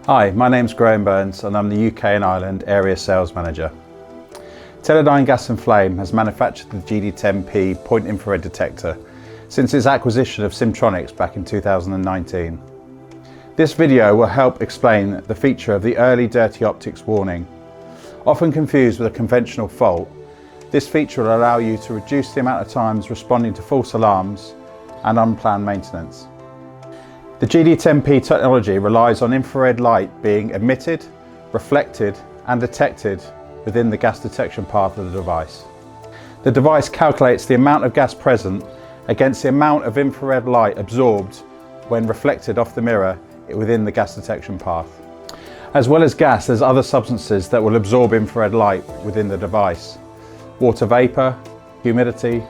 Hi, my name's Graham Burns and I'm the UK and Ireland Area Sales Manager. Teledyne Gas and Flame has manufactured the GD10P point infrared detector since its acquisition of Simtronics back in 2019. This video will help explain the feature of the early dirty optics warning. Often confused with a conventional fault, this feature will allow you to reduce the amount of times responding to false alarms and unplanned maintenance. The GD10P technology relies on infrared light being emitted, reflected and detected within the gas detection path of the device. The device calculates the amount of gas present against the amount of infrared light absorbed when reflected off the mirror within the gas detection path. As well as gas, there's other substances that will absorb infrared light within the device. Water vapour, humidity,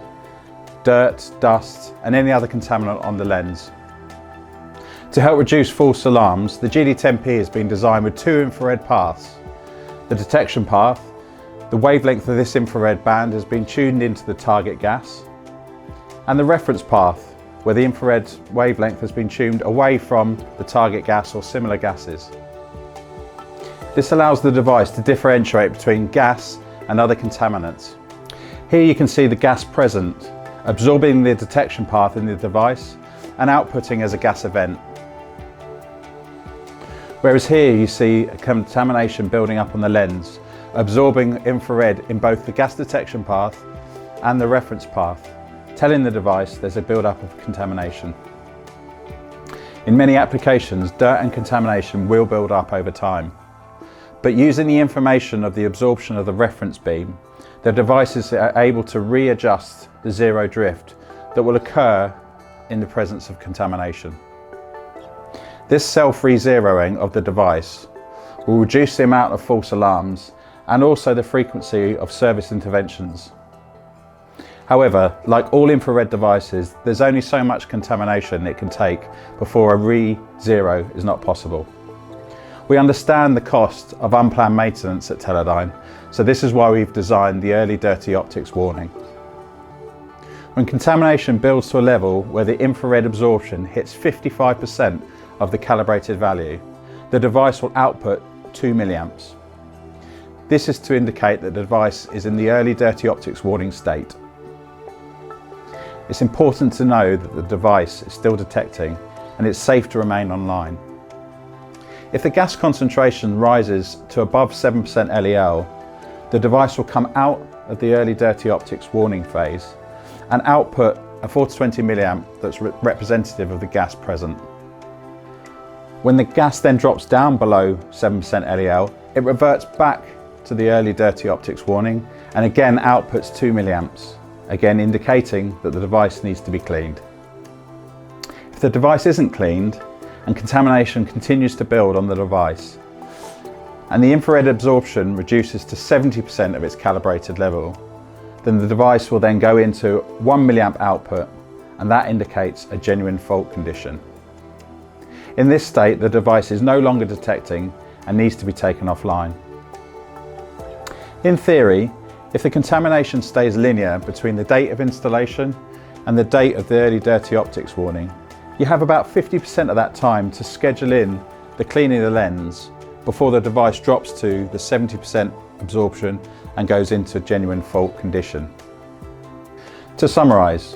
dirt, dust and any other contaminant on the lens. To help reduce false alarms, the GD10P has been designed with two infrared paths. The detection path, the wavelength of this infrared band has been tuned into the target gas, and the reference path, where the infrared wavelength has been tuned away from the target gas or similar gases. This allows the device to differentiate between gas and other contaminants. Here you can see the gas present, absorbing the detection path in the device and outputting as a gas event. Whereas here you see contamination building up on the lens, absorbing infrared in both the gas detection path and the reference path, telling the device there's a build-up of contamination. In many applications, dirt and contamination will build up over time. But using the information of the absorption of the reference beam, the device is able to readjust the zero drift that will occur in the presence of contamination. This self-re-zeroing of the device will reduce the amount of false alarms and also the frequency of service interventions. However, like all infrared devices, there's only so much contamination it can take before a re-zero is not possible. We understand the cost of unplanned maintenance at Teledyne, so this is why we've designed the early dirty optics warning. When contamination builds to a level where the infrared absorption hits 55% of the calibrated value, the device will output 2 milliamps. This is to indicate that the device is in the early dirty optics warning state. It's important to know that the device is still detecting and it's safe to remain online. If the gas concentration rises to above 7% LEL, the device will come out of the early dirty optics warning phase and output a 4 to 20 milliamp that's representative of the gas present. When the gas then drops down below 7% LEL, it reverts back to the early dirty optics warning and again outputs 2 milliamps, again indicating that the device needs to be cleaned. If the device isn't cleaned and contamination continues to build on the device and the infrared absorption reduces to 70% of its calibrated level, then the device will then go into 1 milliamp output and that indicates a genuine fault condition. In this state, the device is no longer detecting and needs to be taken offline. In theory, if the contamination stays linear between the date of installation and the date of the early dirty optics warning, you have about 50% of that time to schedule in the cleaning of the lens before the device drops to the 70% absorption and goes into genuine fault condition. To summarise,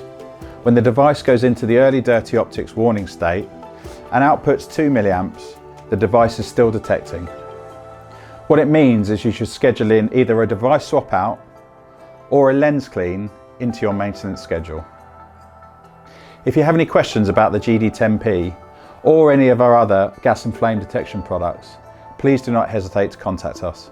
when the device goes into the early dirty optics warning state and outputs 2 milliamps, the device is still detecting. What it means is you should schedule in either a device swap out or a lens clean into your maintenance schedule. If you have any questions about the GD10P or any of our other gas and flame detection products, please do not hesitate to contact us.